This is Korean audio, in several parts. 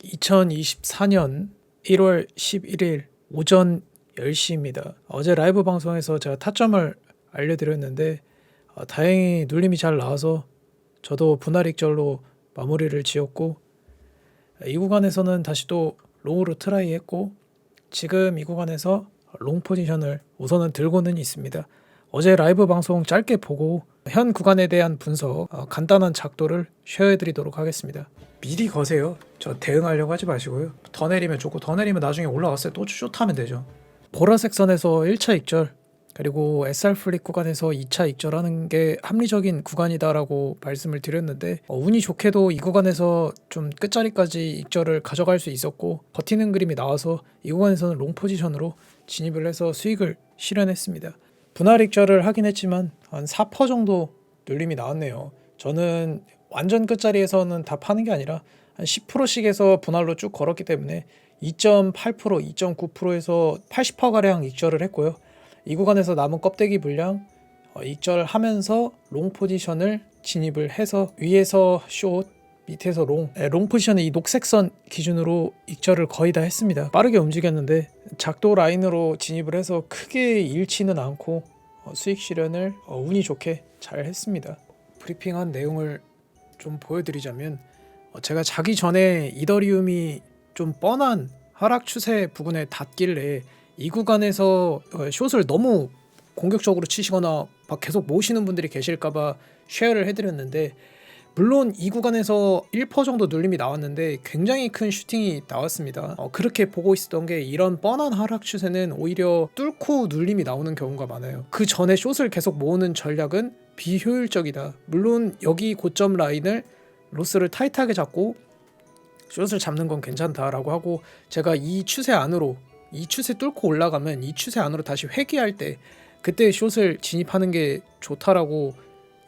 2024년 1월 11일 오전 10시입니다. 어제 라이브 방송에서 제가 타점을 알려드렸는데 다행히 눌림이 잘 나와서 저도 분할익절로 마무리를 지었고, 이 구간에서는 다시 또 롱으로 트라이 했고, 지금 이 구간에서 롱 포지션을 우선은 들고는 있습니다. 어제 라이브 방송 짧게 보고 현 구간에 대한 분석, 간단한 작도를 쉐어해드리도록 하겠습니다. 미리 거세요. 저 대응하려고 하지 마시고요. 더 내리면 좋고, 더 내리면 나중에 올라갔을 때 또 숏하면 되죠. 보라색 선에서 1차 익절, 그리고 SR 플립 구간에서 2차 익절하는 게 합리적인 구간이다라고 말씀을 드렸는데, 운이 좋게도 이 구간에서 좀 끝자리까지 익절을 가져갈 수 있었고, 버티는 그림이 나와서 이 구간에서는 롱 포지션으로 진입을 해서 수익을 실현했습니다. 분할 익절을 하긴 했지만 한 4% 정도 눌림이 나왔네요. 저는 완전 끝자리에서는 다 파는 게 아니라 한 10%씩에서 분할로 쭉 걸었기 때문에 2.8%, 2.9%에서 80%가량 익절을 했고요. 이 구간에서 남은 껍데기 분량 익절하면서 롱 포지션을 진입을 해서 위에서 숏, 밑에서 롱 포지션의 이 녹색 선 기준으로 익절을 거의 다 했습니다. 빠르게 움직였는데 작도 라인으로 진입을 해서 크게 잃지는 않고 수익 실현을 운이 좋게 잘 했습니다. 브리핑한 내용을 좀 보여드리자면, 제가 자기 전에 이더리움이 좀 뻔한 하락 추세 부근에 닿길래 이 구간에서 숏을 너무 공격적으로 치시거나 막 계속 모으시는 분들이 계실까봐 쉐어를 해드렸는데, 물론 이 구간에서 1% 정도 눌림이 나왔는데 굉장히 큰 슈팅이 나왔습니다. 그렇게 보고 있었던 게, 이런 뻔한 하락 추세는 오히려 뚫고 눌림이 나오는 경우가 많아요. 그 전에 숏을 계속 모으는 전략은 비효율적이다. 물론 여기 고점 라인을 로스를 타이트하게 잡고 숏을 잡는 건 괜찮다라고 하고, 제가 이 추세 안으로, 이 추세 뚫고 올라가면 이 추세 안으로 다시 회귀할 때 그때 숏을 진입하는 게 좋다라고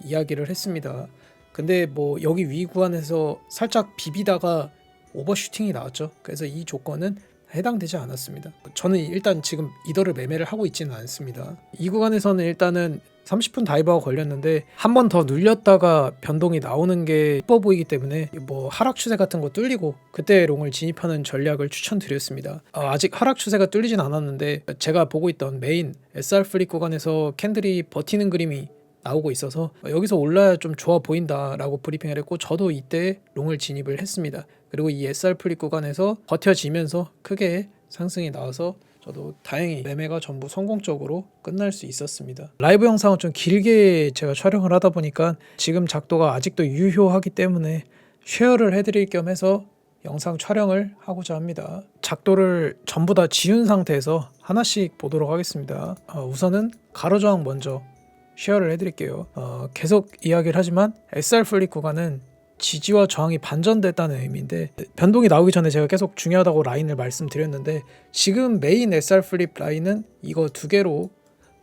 이야기를 했습니다. 근데 뭐 여기 위 구간에서 살짝 비비다가 오버슈팅이 나왔죠. 그래서 이 조건은 해당되지 않았습니다. 저는 일단 지금 이더를 매매를 하고 있지는 않습니다. 이 구간에서는 일단은 30분 다이버가 걸렸는데 한 번 더 눌렸다가 변동이 나오는 게 예뻐 보이기 때문에 뭐 하락 추세 같은 거 뚫리고 그때 롱을 진입하는 전략을 추천드렸습니다. 아직 하락 추세가 뚫리진 않았는데 제가 보고 있던 메인 SR 플립 구간에서 캔들이 버티는 그림이 나오고 있어서 여기서 올라야 좀 좋아 보인다라고 브리핑을 했고, 저도 이때 롱을 진입을 했습니다. 그리고 이 SR 플립 구간에서 버텨지면서 크게 상승이 나와서 저도 다행히 매매가 전부 성공적으로 끝날 수 있었습니다. 라이브 영상은 좀 길게 제가 촬영을 하다 보니까 지금 작도가 아직도 유효하기 때문에 쉐어를 해드릴 겸 해서 영상 촬영을 하고자 합니다. 작도를 전부 다 지운 상태에서 하나씩 보도록 하겠습니다. 우선은 가로저항 먼저 쉐어를 해드릴게요. 계속 이야기를 하지만 SR 플립 구간은 지지와 저항이 반전됐다는 의미인데, 변동이 나오기 전에 제가 계속 중요하다고 라인을 말씀드렸는데, 지금 메인 SR 플립 라인은 이거 두 개로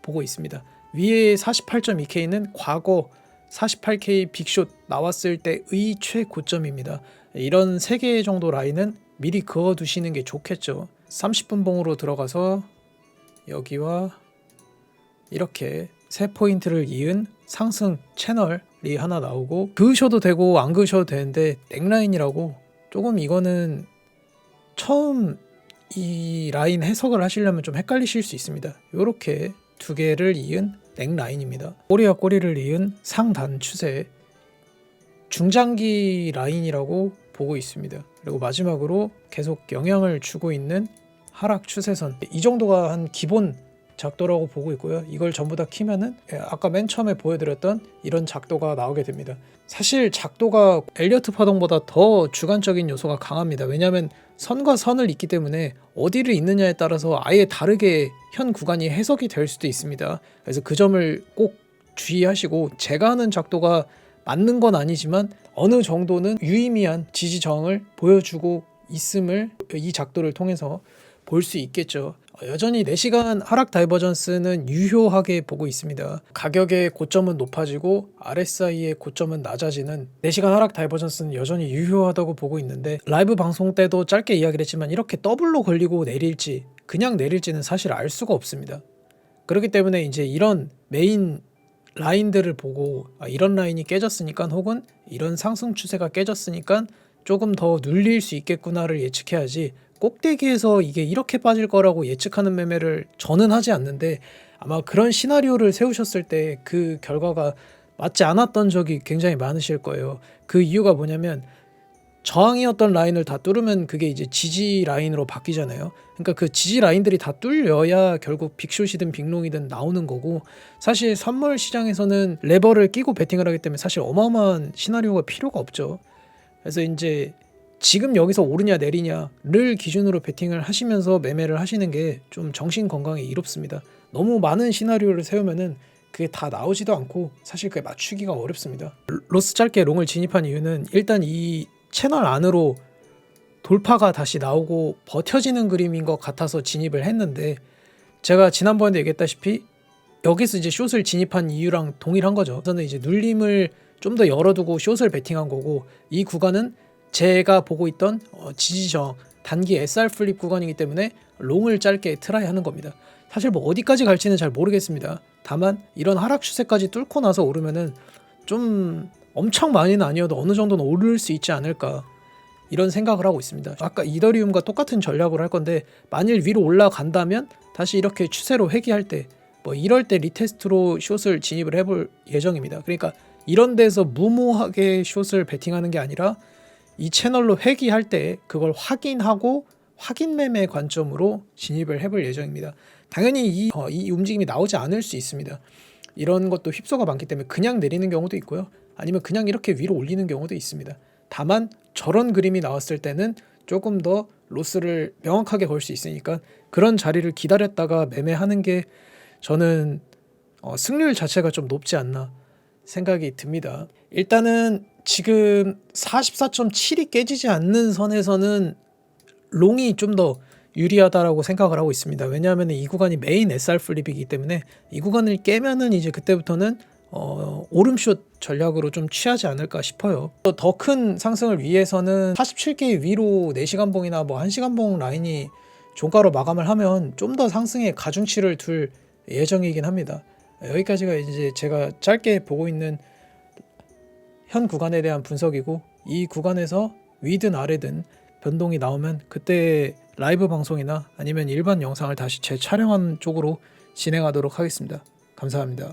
보고 있습니다. 위에 48.2K는 과거 48K 빅숏 나왔을 때의 최고점입니다. 이런 3개 정도 라인은 미리 그어 두시는 게 좋겠죠. 30분 봉으로 들어가서 여기와 이렇게 3포인트를 이은 상승 채널이 하나 나오고, 그으셔도 되고 안 그으셔도 되는데 넥라인이라고, 조금 이거는 처음 이 라인 해석을 하시려면 좀 헷갈리실 수 있습니다. 이렇게 두 개를 이은 넥라인입니다. 꼬리와 꼬리를 이은 상단 추세, 중장기 라인이라고 보고 있습니다. 그리고 마지막으로 계속 영향을 주고 있는 하락 추세선, 이 정도가 한 기본 작도라고 보고 있고요. 이걸 전부 다 키면은 아까 맨 처음에 보여드렸던 이런 작도가 나오게 됩니다. 사실 작도가 엘리어트 파동보다 더 주관적인 요소가 강합니다. 왜냐하면 선과 선을 잇기 때문에 어디를 잇느냐에 따라서 아예 다르게 현 구간이 해석이 될 수도 있습니다. 그래서 그 점을 꼭 주의하시고, 제가 하는 작도가 맞는 건 아니지만 어느 정도는 유의미한 지지 저항을 보여주고 있음을 이 작도를 통해서 볼 수 있겠죠. 여전히 4시간 하락 다이버전스는 유효하게 보고 있습니다. 가격의 고점은 높아지고 RSI의 고점은 낮아지는 4시간 하락 다이버전스는 여전히 유효하다고 보고 있는데, 라이브 방송 때도 짧게 이야기를 했지만 이렇게 더블로 걸리고 내릴지 그냥 내릴지는 사실 알 수가 없습니다. 그렇기 때문에 이제 이런 메인 라인들을 보고 이런 라인이 깨졌으니까, 혹은 이런 상승 추세가 깨졌으니까 조금 더 눌릴 수 있겠구나를 예측해야지 꼭대기에서 이게 이렇게 빠질 거라고 예측하는 매매를 저는 하지 않는데, 아마 그런 시나리오를 세우셨을 때 그 결과가 맞지 않았던 적이 굉장히 많으실 거예요. 그 이유가 뭐냐면 저항이었던 라인을 다 뚫으면 그게 이제 지지 라인으로 바뀌잖아요. 그러니까 그 지지 라인들이 다 뚫려야 결국 빅숏이든 빅롱이든 나오는 거고, 사실 선물 시장에서는 레버를 끼고 베팅을 하기 때문에 사실 어마어마한 시나리오가 필요가 없죠. 그래서 이제 지금 여기서 오르냐 내리냐를 기준으로 베팅을 하시면서 매매를 하시는 게 좀 정신 건강에 이롭습니다. 너무 많은 시나리오를 세우면은 그게 다 나오지도 않고 사실 그게 맞추기가 어렵습니다. 로스 짧게 롱을 진입한 이유는 일단 이 채널 안으로 돌파가 다시 나오고 버텨지는 그림인 것 같아서 진입을 했는데, 제가 지난번에도 얘기했다시피 여기서 이제 숏을 진입한 이유랑 동일한 거죠. 저는 이제 눌림을 좀 더 열어두고 숏을 베팅한 거고, 이 구간은 제가 보고 있던 지지저항 단기 SR 플립 구간이기 때문에 롱을 짧게 트라이 하는 겁니다. 사실 뭐 어디까지 갈지는 잘 모르겠습니다. 다만 이런 하락 추세까지 뚫고 나서 오르면은 좀 엄청 많이는 아니어도 어느 정도는 오를 수 있지 않을까, 이런 생각을 하고 있습니다. 아까 이더리움과 똑같은 전략으로 할 건데, 만일 위로 올라간다면 다시 이렇게 추세로 회귀할 때 뭐 이럴 때 리테스트로 숏을 진입을 해볼 예정입니다. 그러니까 이런 데서 무모하게 숏을 베팅하는 게 아니라 이 채널로 회귀할 때 그걸 확인하고 확인 매매 관점으로 진입을 해볼 예정입니다. 당연히 이 움직임이 나오지 않을 수 있습니다. 이런 것도 휩소가 많기 때문에 그냥 내리는 경우도 있고요, 아니면 그냥 이렇게 위로 올리는 경우도 있습니다. 다만 저런 그림이 나왔을 때는 조금 더 로스를 명확하게 걸 수 있으니까 그런 자리를 기다렸다가 매매하는 게 저는 승률 자체가 좀 높지 않나 생각이 듭니다. 일단은 지금 44.7이 깨지지 않는 선에서는 롱이 좀 더 유리하다라고 생각을 하고 있습니다. 왜냐하면 이 구간이 메인 SR 플립이기 때문에 이 구간을 깨면은 이제 그때부터는 오름숏 전략으로 좀 취하지 않을까 싶어요. 더 큰 상승을 위해서는 47개 위로 4시간봉이나 뭐 1시간봉 라인이 종가로 마감을 하면 좀 더 상승에 가중치를 둘 예정이긴 합니다. 여기까지가 이제 제가 짧게 보고 있는 현 구간에 대한 분석이고, 이 구간에서 위든 아래든 변동이 나오면 그때 라이브 방송이나 아니면 일반 영상을 다시 재촬영한 쪽으로 진행하도록 하겠습니다. 감사합니다.